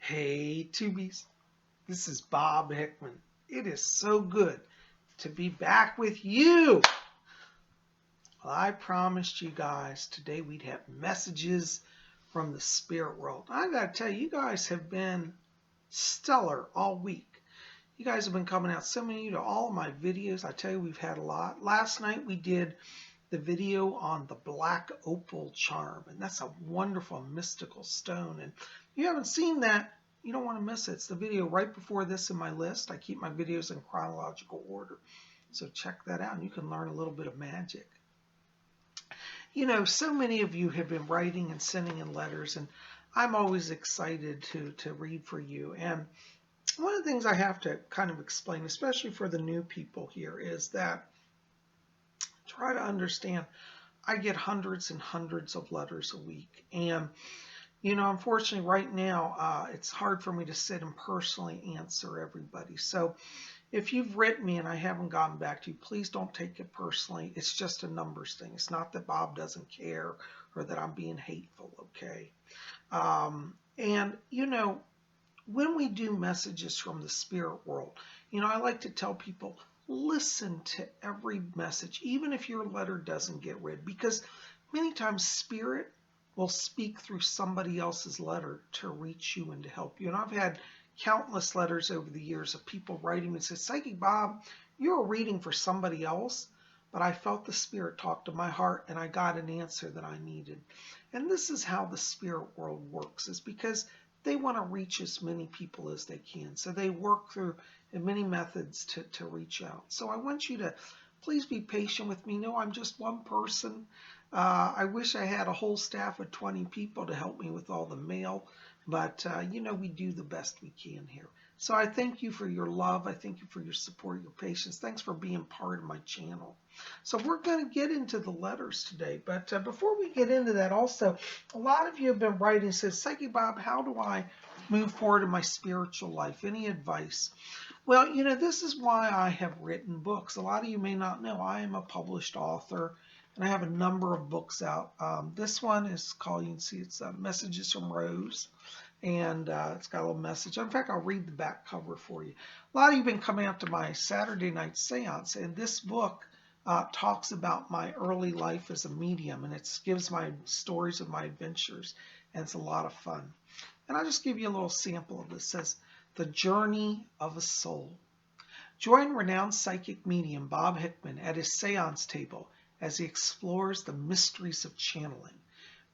Hey, Tubies. This is Bob Hickman. It is so good to be back with you. Well, I promised you guys today we'd have messages from the spirit world. I got to tell you, you guys have been stellar all week. You guys have been coming out, so many of you, to all of my videos. I tell you, we've had a lot. Last night we did the video on the black opal charm, and that's a wonderful mystical stone. And if you haven't seen that, you don't want to miss it. It's the video right before this in my list. I keep my videos in chronological order, so check that out and you can learn a little bit of magic. You know, so many of you have been writing and sending in letters, and I'm always excited to read for you. And one of the things I have to kind of explain, especially for the new people here, is that try to understand, I get hundreds and hundreds of letters a week. And, you know, unfortunately right now, it's hard for me to sit and personally answer everybody. So if you've written me and I haven't gotten back to you, please don't take it personally. It's just a numbers thing. It's not that Bob doesn't care or that I'm being hateful, okay? And, you know, when we do messages from the spirit world, you know, I like to tell people, listen to every message, even if your letter doesn't get read, because many times spirit will speak through somebody else's letter to reach you and to help you. And I've had countless letters over the years of people writing me and say, Psychic Bob, you're reading for somebody else, but I felt the spirit talk to my heart and I got an answer that I needed. And this is how the spirit world works, is because they want to reach as many people as they can. So they work through many methods to reach out. So I want you to please be patient with me. No, I'm just one person. I wish I had a whole staff of 20 people to help me with all the mail, but you know, we do the best we can here. So I thank you for your love. I thank you for your support, your patience. Thanks for being part of my channel. So we're going to get into the letters today, but before we get into that, also, a lot of you have been writing, says, Psychic Bob, how do I move forward in my spiritual life? Any advice? Well, you know, this is why I have written books. A lot of you may not know I am a published author, and I have a number of books out. This one is called, you can see it's Messages from Rose, and it's got a little message. In fact, I'll read the back cover for you. A lot of you have been coming out to my Saturday night seance, and this book talks about my early life as a medium, and it gives my stories of my adventures, and it's a lot of fun. And I'll just give you a little sample of this. It says, The Journey of a Soul. Join renowned psychic medium Bob Hickman at his seance table as he explores the mysteries of channeling.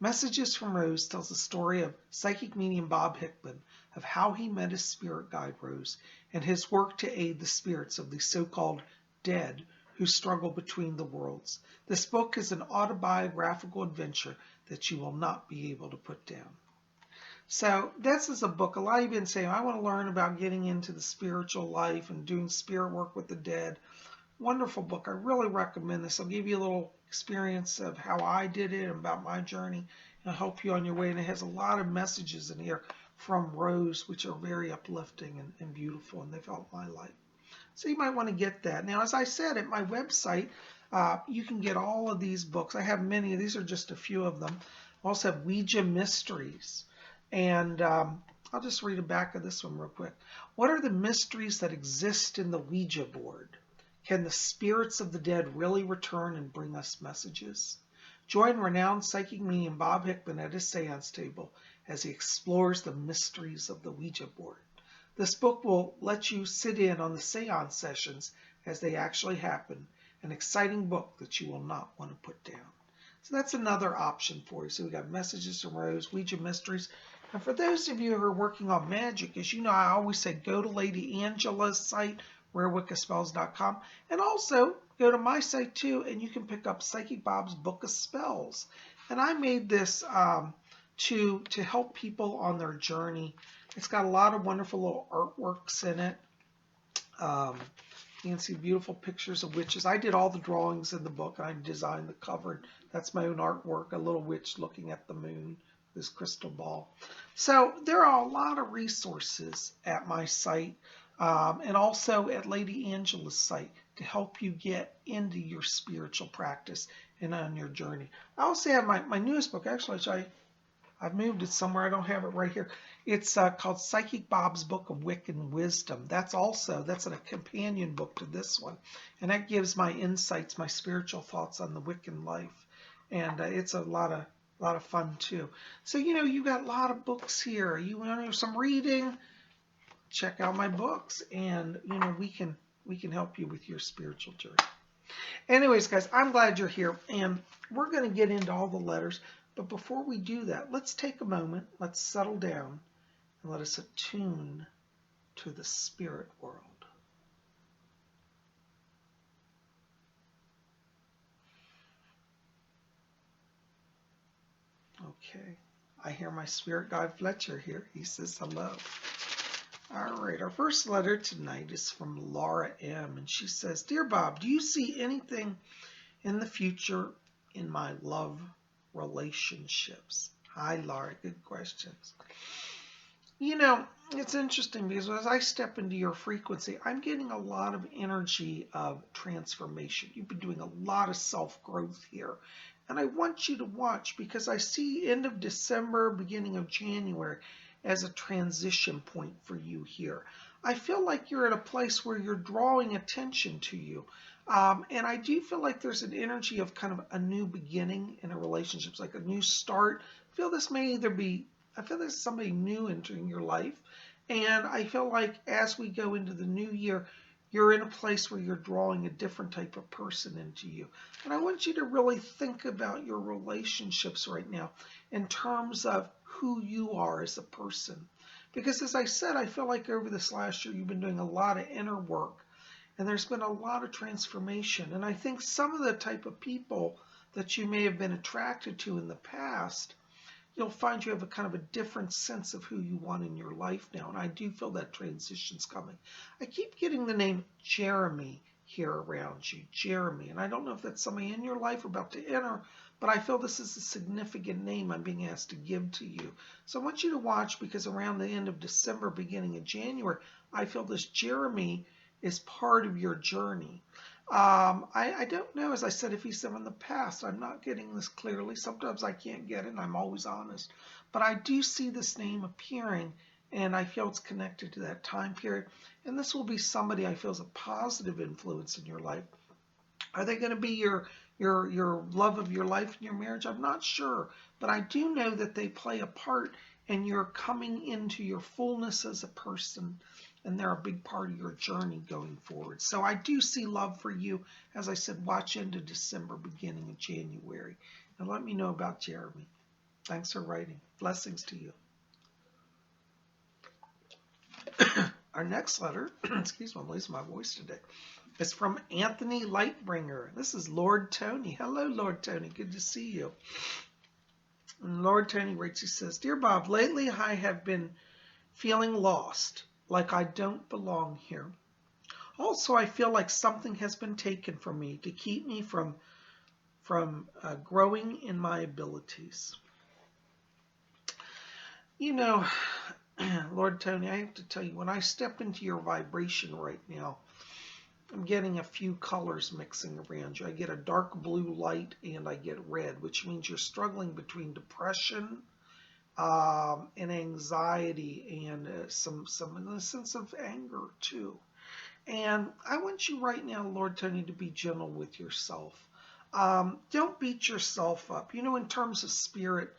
Messages from Rose tells the story of psychic medium Bob Hickman, of how he met his spirit guide Rose, and his work to aid the spirits of the so-called dead who struggle between the worlds. This book is an autobiographical adventure that you will not be able to put down. So this is a book. A lot of you have been saying, I want to learn about getting into the spiritual life and doing spirit work with the dead. Wonderful book. I really recommend this. I'll give you a little experience of how I did it and about my journey and help you on your way. And it has a lot of messages in here from Rose, which are very uplifting and beautiful, and they've helped my life. So you might want to get that. Now, as I said, at my website, you can get all of these books. I have many. These are just a few of them. I also have Ouija Mysteries. And I'll just read the back of this one real quick. What are the mysteries that exist in the Ouija board? Can the spirits of the dead really return and bring us messages? Join renowned psychic medium Bob Hickman at his seance table as he explores the mysteries of the Ouija board. This book will let you sit in on the seance sessions as they actually happen. An exciting book that you will not want to put down. So that's another option for you. So we got Messages from Rose, Ouija Mysteries. And for those of you who are working on magic, as you know, I always say go to Lady Angela's site, RareWiccaSpells.com, and also go to my site too, and you can pick up Psychic Bob's Book of Spells. And I made this to help people on their journey. It's got a lot of wonderful little artworks in it. You can see beautiful pictures of witches. I did all the drawings in the book. I designed the cover. That's my own artwork, a little witch looking at the moon, this crystal ball. So there are a lot of resources at my site and also at Lady Angela's site to help you get into your spiritual practice and on your journey. I also have my newest book, actually, which I've moved it somewhere. I don't have it right here. It's called Psychic Bob's Book of Wiccan Wisdom. That's a companion book to this one. And that gives my insights, my spiritual thoughts on the Wiccan life. And it's a lot of fun too. So, you got a lot of books here. You want to do some reading? Check out my books, and we can help you with your spiritual journey. Anyways, guys, I'm glad you're here, and we're going to get into all the letters. But before we do that, let's take a moment. Let's settle down and let us attune to the spirit world. Okay, I hear my spirit guide Fletcher here. He says hello. All right, our first letter tonight is from Laura M. And she says, Dear Bob, do you see anything in the future in my love relationships? Hi, Laura. Good questions. It's interesting because as I step into your frequency, I'm getting a lot of energy of transformation. You've been doing a lot of self-growth here. And I want you to watch because I see end of December, beginning of January as a transition point for you here. I feel like you're at a place where you're drawing attention to you. And I do feel like there's an energy of kind of a new beginning in a relationship, it's like a new start. I feel there's somebody new entering your life. And I feel like as we go into the new year, you're in a place where you're drawing a different type of person into you. And I want you to really think about your relationships right now in terms of who you are as a person. Because as I said, I feel like over this last year, you've been doing a lot of inner work. And there's been a lot of transformation. And I think some of the type of people that you may have been attracted to in the past, you'll find you have a kind of a different sense of who you want in your life now. And I do feel that transition's coming. I keep getting the name Jeremy here around you, Jeremy. And I don't know if that's somebody in your life about to enter, but I feel this is a significant name I'm being asked to give to you. So I want you to watch because around the end of December, beginning of January, I feel this Jeremy is part of your journey. I don't know, as I said, if he's them in the past. I'm not getting this clearly. Sometimes I can't get it, and I'm always honest. But I do see this name appearing, and I feel it's connected to that time period. And this will be somebody I feel is a positive influence in your life. Are they going to be your love of your life in your marriage? I'm not sure. But I do know that they play a part, and you're coming into your fullness as a person. And they're a big part of your journey going forward. So I do see love for you. As I said, watch into December, beginning of January. And let me know about Jeremy. Thanks for writing. Blessings to you. Our next letter, excuse me, I'm losing my voice today, is from Anthony Lightbringer. This is Lord Tony. Hello, Lord Tony. Good to see you. And Lord Tony writes, he says, Dear Bob, lately I have been feeling lost. Like I don't belong here. Also, I feel like something has been taken from me to keep me from growing in my abilities. Lord Tony, I have to tell you, when I step into your vibration right now, I'm getting a few colors mixing around you. I get a dark blue light and I get red, which means you're struggling between depression and anxiety and some in a sense of anger too. And I want you right now, Lord Tony, to be gentle with yourself. Don't beat yourself up. In terms of spirit,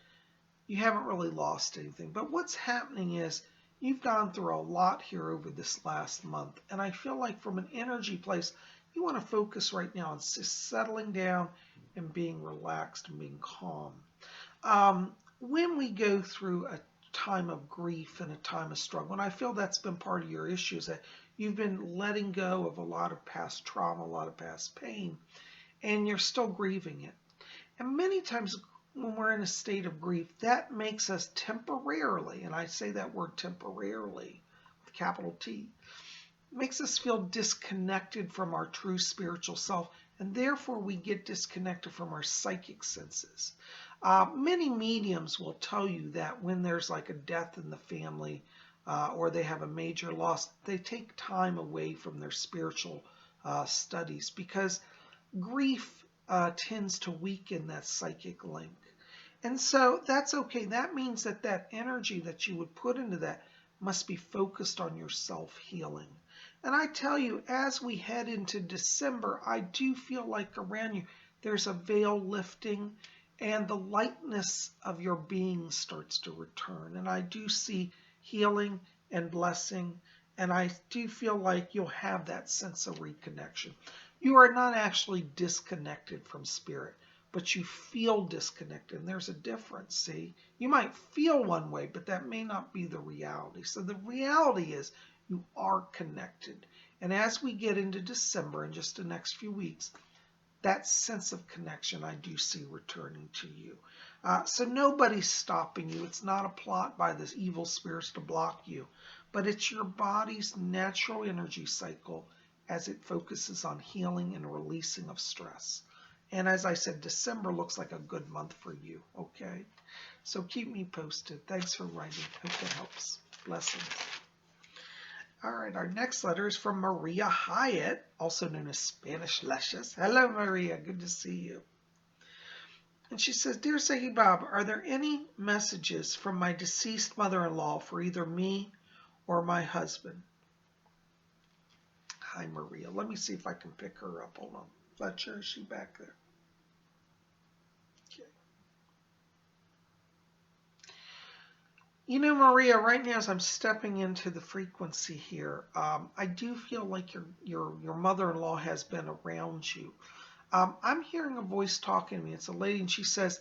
you haven't really lost anything. But what's happening is you've gone through a lot here over this last month. And I feel like from an energy place, you want to focus right now on just settling down and being relaxed and being calm. When we go through a time of grief and a time of struggle, and I feel that's been part of your issues, that you've been letting go of a lot of past trauma, a lot of past pain, and you're still grieving it. And many times when we're in a state of grief, that makes us temporarily, and I say that word temporarily with capital T, makes us feel disconnected from our true spiritual self, and therefore we get disconnected from our psychic senses. Many mediums will tell you that when there's like a death in the family or they have a major loss, they take time away from their spiritual studies because grief tends to weaken that psychic link. And so that's okay. That means that that energy that you would put into that must be focused on your self-healing. And I tell you, as we head into December, I do feel like around you there's a veil lifting and the lightness of your being starts to return. And I do see healing and blessing. And I do feel like you'll have that sense of reconnection. You are not actually disconnected from spirit, but you feel disconnected. And there's a difference, see? You might feel one way, but that may not be the reality. So the reality is you are connected. And as we get into December in just the next few weeks, that sense of connection I do see returning to you. So nobody's stopping you. It's not a plot by this evil spirits to block you, but it's your body's natural energy cycle as it focuses on healing and releasing of stress. And as I said, December looks like a good month for you, okay? So keep me posted. Thanks for writing. Hope that helps. Blessings. All right, our next letter is from Maria Hyatt, also known as Spanish Luscious. Hello, Maria. Good to see you. And she says, Dear Psychic Bob, are there any messages from my deceased mother-in-law for either me or my husband? Hi, Maria. Let me see if I can pick her up. Hold on. Fletcher, is she back there? Okay. You know, Maria, right now as I'm stepping into the frequency here, I do feel like your mother-in-law has been around you. I'm hearing a voice talking to me. It's a lady, and she says,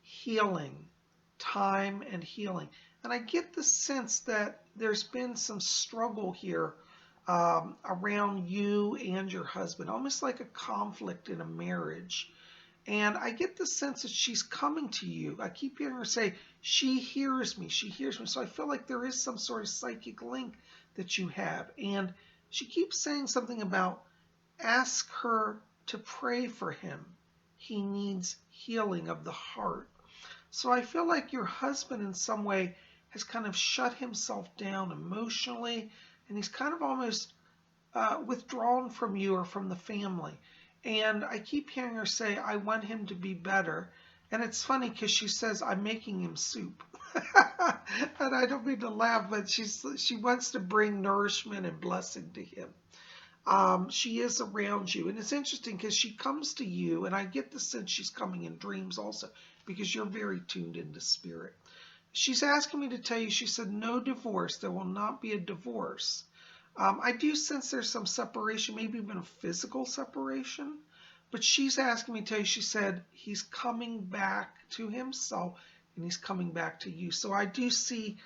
healing, time and healing. And I get the sense that there's been some struggle here around you and your husband, almost like a conflict in a marriage. And I get the sense that she's coming to you. I keep hearing her say, she hears me, she hears me. So I feel like there is some sort of psychic link that you have. And she keeps saying something about ask her to pray for him. He needs healing of the heart. So I feel like your husband in some way has kind of shut himself down emotionally, and he's kind of almost withdrawn from you or from the family. And I keep hearing her say, I want him to be better. And it's funny because she says, I'm making him soup. And I don't mean to laugh, but she wants to bring nourishment and blessing to him. She is around you. And it's interesting because she comes to you, and I get the sense she's coming in dreams also because you're very tuned into spirit. She's asking me to tell you, she said, no divorce. There will not be a divorce. I do sense there's some separation, maybe even a physical separation. But she's asking me to tell you, she said, he's coming back to himself and he's coming back to you. So I do see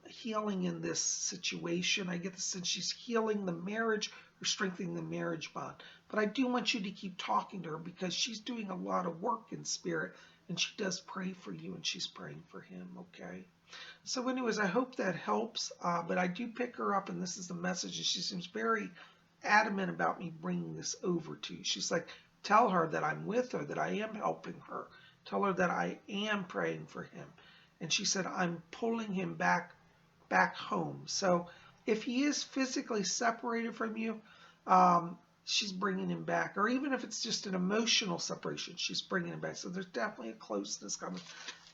healing in this situation. I get the sense she's healing the marriage or strengthening the marriage bond. But I do want you to keep talking to her because she's doing a lot of work in spirit and she does pray for you and she's praying for him, okay? So anyways, I hope that helps, but I do pick her up, and this is the message, and she seems very adamant about me bringing this over to you. She's like, tell her that I'm with her, that I am helping her. Tell her that I am praying for him. And she said, I'm pulling him back home. So if he is physically separated from you, she's bringing him back. Or even if it's just an emotional separation, she's bringing him back. So there's definitely a closeness coming.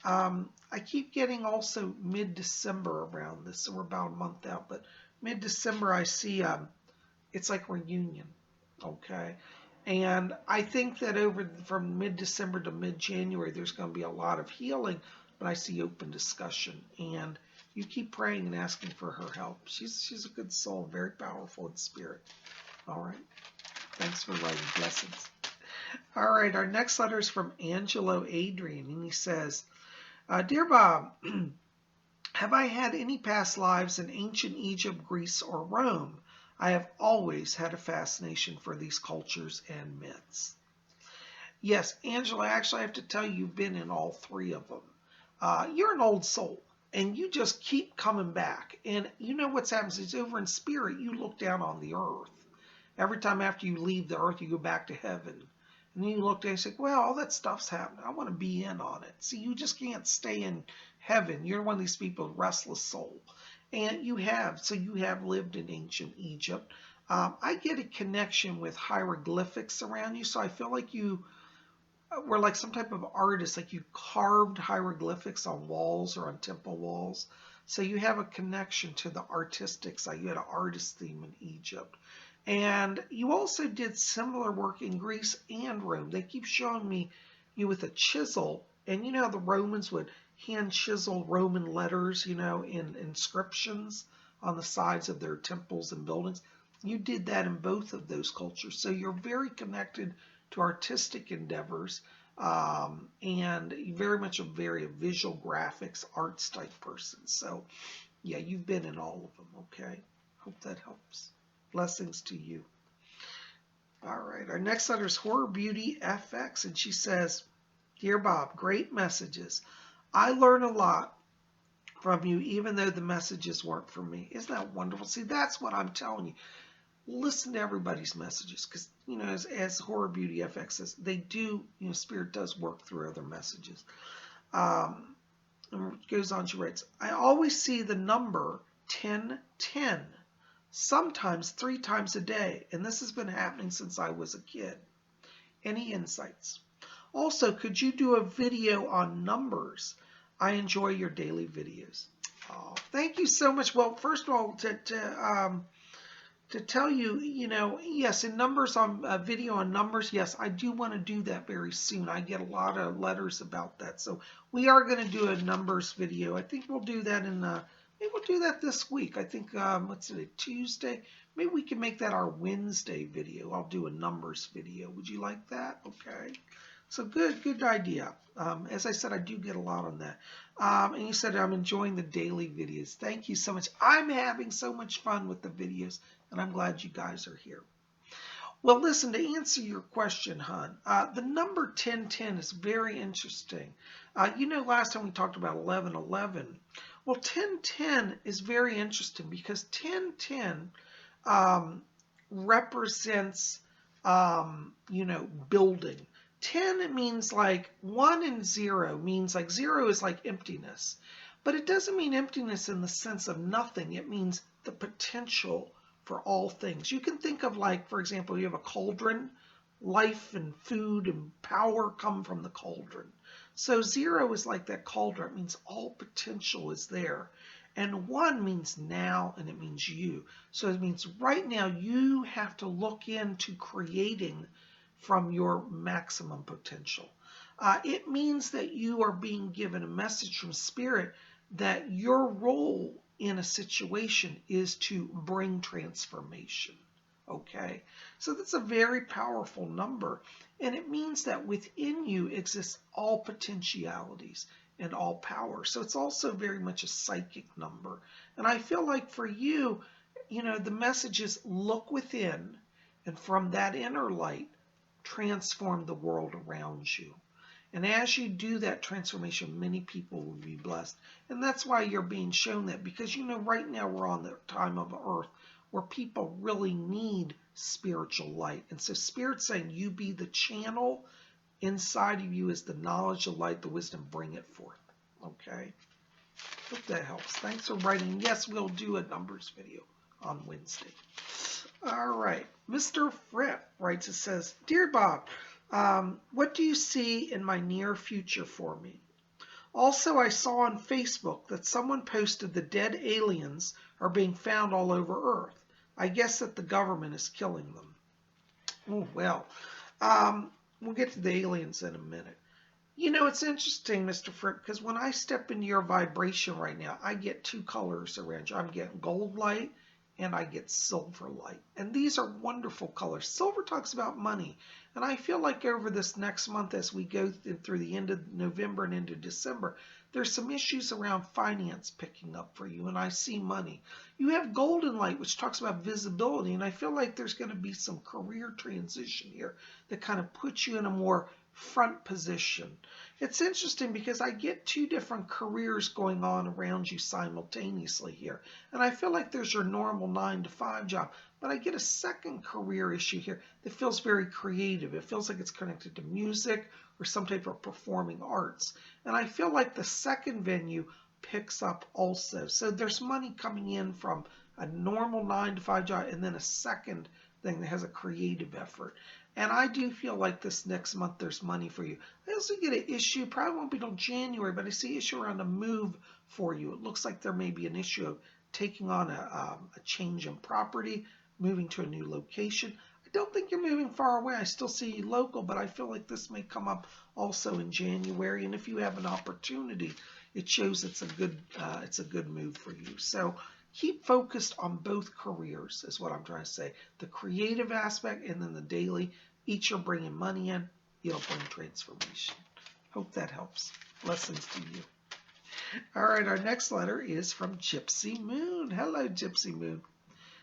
I keep getting also mid-December around this, so we're about a month out, but mid-December I see it's like reunion, okay? And I think that from mid-December to mid-January there's going to be a lot of healing, but I see open discussion, and you keep praying and asking for her help. She's a good soul, very powerful in spirit. All right, thanks for writing. Blessings. All right, our next letter is from Angelo A, and he says, Dear Bob, have I had any past lives in ancient Egypt, Greece, or Rome? I have always had a fascination for these cultures and myths. Yes, Angela, actually I have to tell you, you've been in all three of them. You're an old soul, and you just keep coming back. And you know what's happening is over in spirit, you look down on the earth. Every time after you leave the earth, you go back to heaven. And then you look down and say, well, all that stuff's happening. I want to be in on it. See, you just can't stay in heaven. You're one of these people, restless soul. And you have. So you have lived in ancient Egypt. I get a connection with hieroglyphics around you. So I feel like you were like some type of artist, like you carved hieroglyphics on walls or on temple walls. So you have a connection to the artistic side. You had an artist theme in Egypt. And you also did similar work in Greece and Rome. They keep showing me you with a chisel. And you know how the Romans would hand chisel Roman letters, you know, in inscriptions on the sides of their temples and buildings? You did that in both of those cultures. So you're very connected to artistic endeavors, and very much a very visual graphics arts type person. So yeah, you've been in all of them. Okay, hope that helps. Blessings to you. All right, our next letter is Horra Beauty FX, and she says, "Dear Bob, great messages. I learn a lot from you, even though the messages weren't for me." Isn't that wonderful? See, that's what I'm telling you. Listen to everybody's messages, because, you know, as Horra Beauty FX says, they do, you know, Spirit does work through other messages. And it goes on, she writes, "I always see the number 1010, sometimes 3 times a day, and this has been happening since I was a kid. Any insights? Also, could you do a video on numbers? I enjoy your daily videos." Oh, thank you so much. Well, first of all, to tell you, you know, yes, in numbers, on a video on numbers, yes, I do want to do that very soon. I get a lot of letters about that. So we are going to do a numbers video. I think we'll do that maybe we'll do that this week. I think, what's today, Tuesday? Maybe we can make that our Wednesday video. I'll do a numbers video. Would you like that? Okay. So good idea. As I said, I do get a lot on that. And you said, "I'm enjoying the daily videos." Thank you so much. I'm having so much fun with the videos, and I'm glad you guys are here. Well, listen, to answer your question, hon, the number 1010 is very interesting. You know, last time we talked about 1111. Well, 1010 is very interesting because 1010 represents, you know, building. 10 means like 1 and 0 means like 0 is like emptiness. But it doesn't mean emptiness in the sense of nothing. It means the potential for all things. You can think of, like, for example, you have a cauldron. Life and food and power come from the cauldron. So 0 is like that cauldron. It means all potential is there. And 1 means now, and it means you. So it means right now you have to look into creating from your maximum potential. It means that you are being given a message from Spirit that your role in a situation is to bring transformation. Okay, so that's a very powerful number, and it means that within you exists all potentialities and all power. So it's also very much a psychic number. And I feel like for you, you know, the message is look within, and from that inner light, transform the world around you. And as you do that transformation, many people will be blessed. And that's why you're being shown that, because, you know, right now we're on the time of Earth where people really need spiritual light. And so Spirit's saying you be the channel. Inside of you is the knowledge, the light, the wisdom. Bring it forth. Okay? Hope that helps. Thanks for writing. Yes, we'll do a numbers video on Wednesday. All right. Mr. Fripp writes, it says, "Dear Bob, what do you see in my near future for me? Also, I saw on Facebook that someone posted the dead aliens are being found all over Earth. I guess that the government is killing them." Oh, well, we'll get to the aliens in a minute. You know, it's interesting, Mr. Fripp, because when I step into your vibration right now, I get 2 colors around you. I'm getting gold light and I get silver light. And these are wonderful colors. Silver talks about money. And I feel like over this next month, as we go through the end of November and into December, there's some issues around finance picking up for you, and I see money. You have golden light, which talks about visibility, and I feel like there's going to be some career transition here that kind of puts you in a more front position. It's interesting because I get 2 different careers going on around you simultaneously here. And I feel like there's your normal 9-to-5 job. But I get a second career issue here that feels very creative. It feels like it's connected to music or some type of performing arts. And I feel like the second venue picks up also. So there's money coming in from a normal 9-to-5 job and then a second thing that has a creative effort. And I do feel like this next month there's money for you. I also get an issue, probably won't be till January, but I see an issue around a move for you. It looks like there may be an issue of taking on a change in property, moving to a new location. I don't think you're moving far away. I still see you local, but I feel like this may come up also in January. And if you have an opportunity, it shows it's a good move for you. So keep focused on both careers is what I'm trying to say. The creative aspect and then the daily. Each are bringing money in. It'll bring transformation. Hope that helps. Blessings to you. All right, our next letter is from Gypsy Moon. Hello, Gypsy Moon.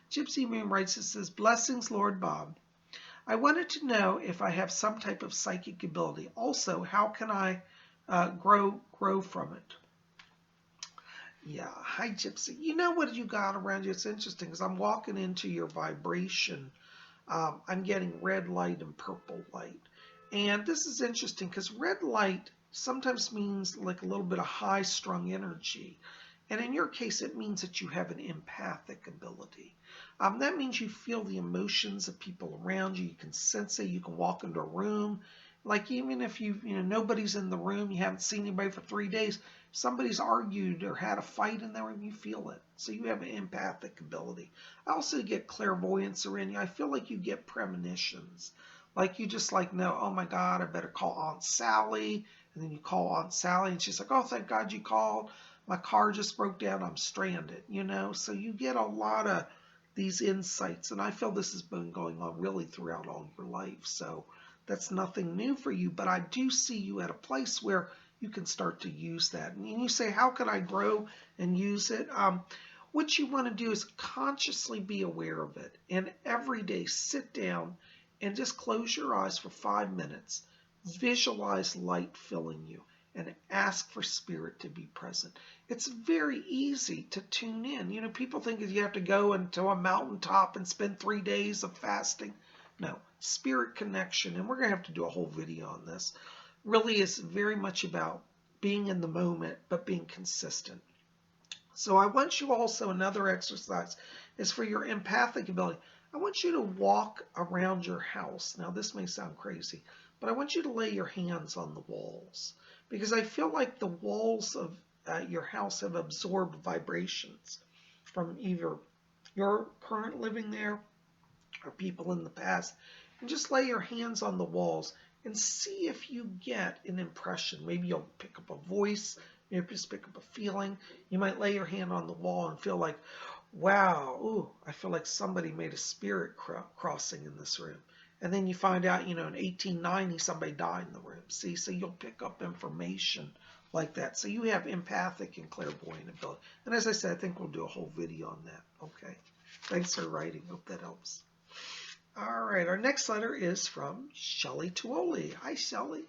Gypsy Moon writes, it says, blessings, Lord Bob. I wanted to know if I have some type of psychic ability. Also, how can I grow from it? Yeah, hi, Gypsy. You know what you got around you? It's interesting because I'm walking into your vibration. I'm getting red light and purple light. And this is interesting because red light sometimes means like a little bit of high-strung energy. And in your case, it means that you have an empathic ability. That means you feel the emotions of people around you. You can sense it. You can walk into a room. Like even if nobody's in the room, you haven't seen anybody for 3 days, somebody's argued or had a fight in the room, you feel it. So you have an empathic ability. I also get clairvoyance around you. I feel like you get premonitions. Like you just like know, oh my God, I better call Aunt Sally. And then you call Aunt Sally and she's like, oh, thank God you called. My car just broke down. I'm stranded, So you get a lot of these insights. And I feel this has been going on really throughout all your life. So that's nothing new for you. But I do see you at a place where you can start to use that. And you say, how can I grow and use it? What you want to do is consciously be aware of it. And every day sit down and just close your eyes for 5 minutes. Visualize light filling you and ask for spirit to be present. It's very easy to tune in. People think that you have to go into a mountaintop and spend 3 days of fasting. No, spirit connection, and we're going to have to do a whole video on this, really is very much about being in the moment, but being consistent. So I want you also, another exercise is for your empathic ability. I want you to walk around your house. Now this may sound crazy, but I want you to lay your hands on the walls because I feel like the walls of your house have absorbed vibrations from either your current living there or people in the past. And just lay your hands on the walls and see if you get an impression. Maybe you'll pick up a voice, maybe just pick up a feeling. You might lay your hand on the wall and feel like, wow, ooh, I feel like somebody made a spirit crossing in this room. And then you find out, in 1890, somebody died in the room. See, so you'll pick up information like that. So you have empathic and clairvoyant ability. And as I said, I think we'll do a whole video on that. Okay. Thanks for writing. Hope that helps. All right. Our next letter is from Shelley Tuoli. Hi, Shelley.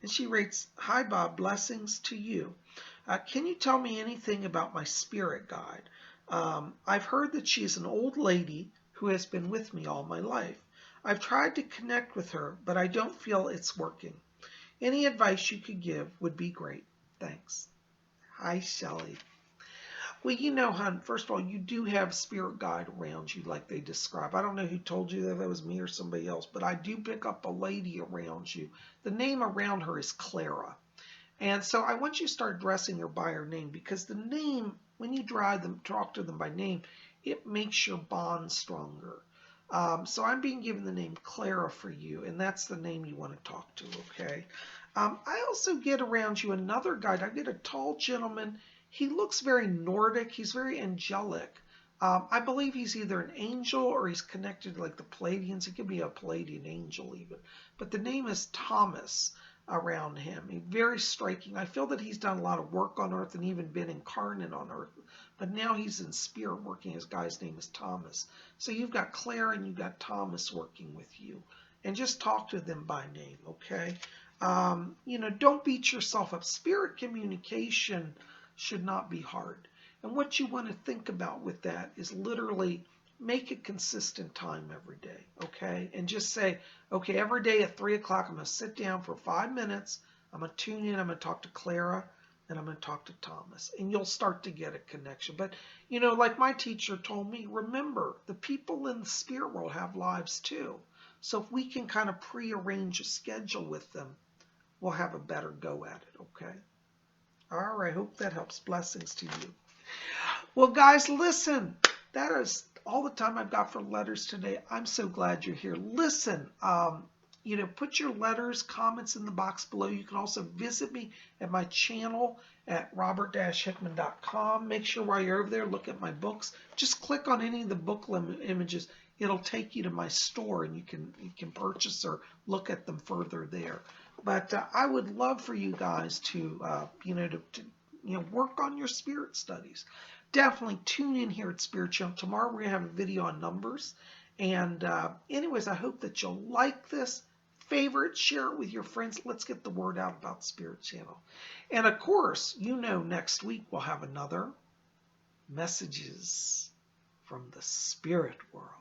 And she writes, hi, Bob. Blessings to you. Can you tell me anything about my spirit guide? I've heard that she's an old lady who has been with me all my life. I've tried to connect with her, but I don't feel it's working. Any advice you could give would be great. Thanks. Hi, Shelley. Well, hon, first of all, you do have spirit guide around you like they describe. I don't know who told you that was me or somebody else, but I do pick up a lady around you. The name around her is Clara. And so I want you to start addressing her by her name because the name, when you talk to them by name, it makes your bond stronger. So I'm being given the name Clara for you, and that's the name you want to talk to, okay? I also get around you another guide. I get a tall gentleman. He looks very Nordic. He's very angelic. I believe he's either an angel or he's connected like the Palladians. He could be a Palladian angel even. But the name is Thomas around him. He's very striking. I feel that he's done a lot of work on Earth and even been incarnate on Earth. But now he's in spirit working. His guy's name is Thomas. So you've got Claire and you've got Thomas working with you. And just talk to them by name, okay? Don't beat yourself up. Spirit communication should not be hard. And what you want to think about with that is literally make a consistent time every day, okay? And just say, okay, every day at 3 o'clock, I'm going to sit down for 5 minutes. I'm going to tune in. I'm going to talk to Clara. And I'm going to talk to Thomas. And you'll start to get a connection. But, like my teacher told me, remember, the people in the spirit world have lives too. So if we can kind of prearrange a schedule with them, we'll have a better go at it, okay? All right, hope that helps. Blessings to you. Well, guys, listen, that is all the time I've got for letters today. I'm so glad you're here. Listen, put your letters, comments in the box below. You can also visit me at my channel at robert-hickman.com. Make sure while you're over there, look at my books. Just click on any of the book images. It'll take you to my store, and you can purchase or look at them further there. But I would love for you guys to work on your spirit studies. Definitely tune in here at Spirit Channel. Tomorrow we're going to have a video on numbers. And anyways, I hope that you'll like this. Favorite, share it with your friends. Let's get the word out about Spirit Channel. And of course, next week we'll have another Messages from the Spirit World.